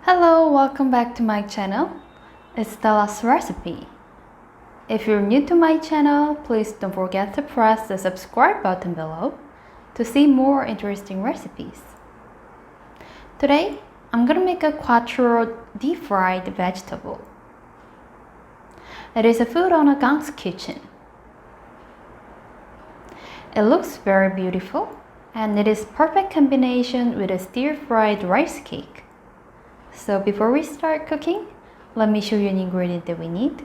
Hello, welcome back to my channel. It's Stella's Recipe. If you're new to my channel, please don't forget to press the subscribe button below to see more interesting recipes. Today, I'm gonna make a quattro deep-fried vegetable. It is a food on a Kang's kitchen. It looks very beautiful and it is perfect combination with a stir-fried rice cake. So before we start cooking, let me show you an ingredient that we need.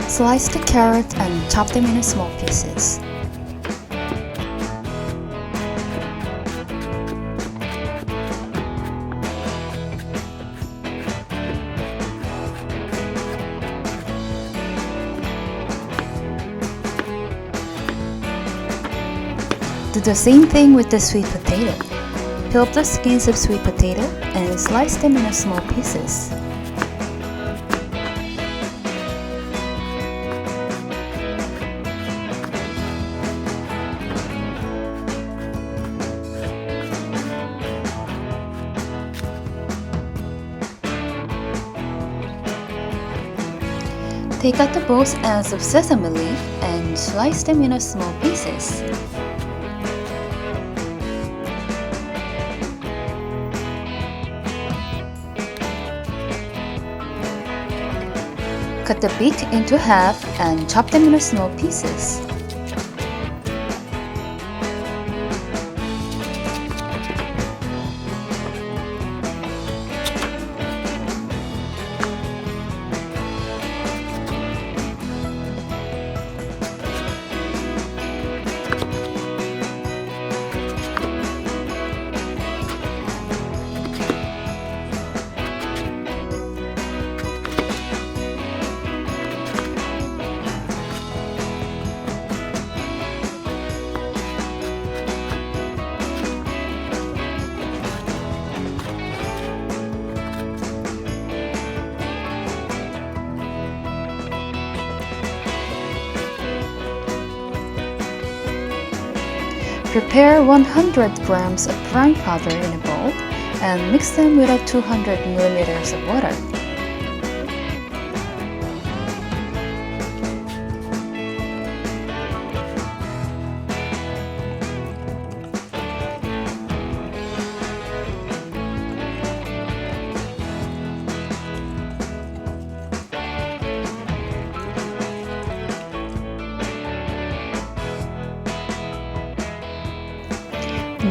Slice the carrot and chop them into small pieces. Do the same thing with the sweet potato. Peel up the skins of sweet potato and slice them into small pieces. Take out the both ends of sesame leaf and slice them into small pieces. Cut the beet into half and chop them into small pieces. Prepare 100 grams of frying powder in a bowl and mix them with 200 milliliters of water.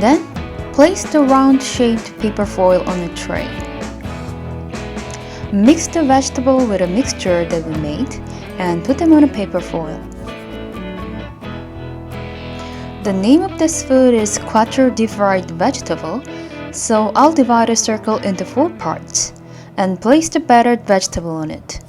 Then, place the round-shaped paper foil on a tray. Mix the vegetable with a mixture that we made and put them on a paper foil. The name of this food is Quattro deep-fried vegetable, so I'll divide a circle into 4 parts and place the battered vegetable on it.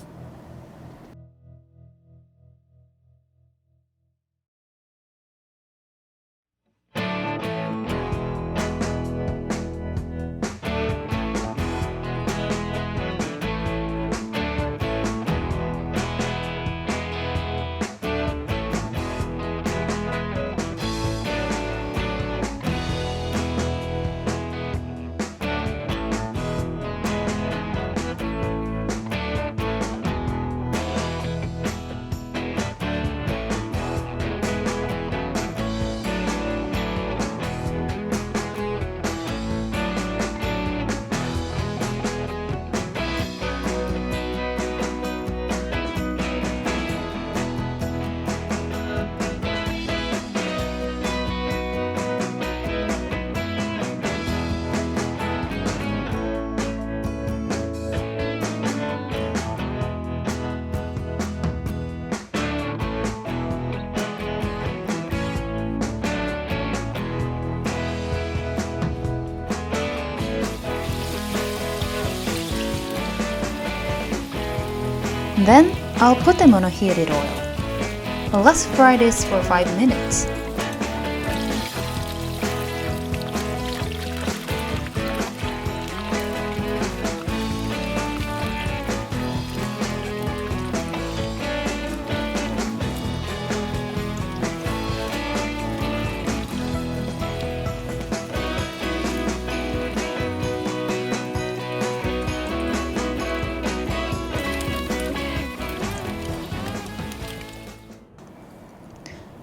Then, I'll put them on a heated oil. Let's fry this for 5 minutes.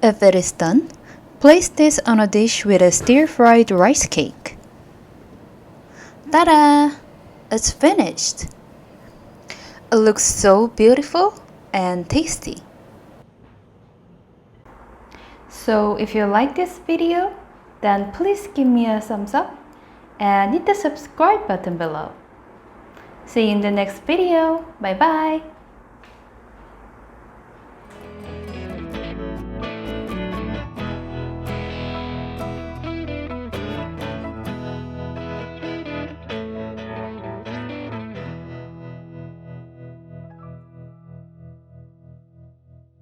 If it is done, place this on a dish with a stir-fried rice cake. Ta-da! It's finished! It looks so beautiful and tasty. So if you like this video, then please give me a thumbs up and hit the subscribe button below. See you in the next video. Bye bye!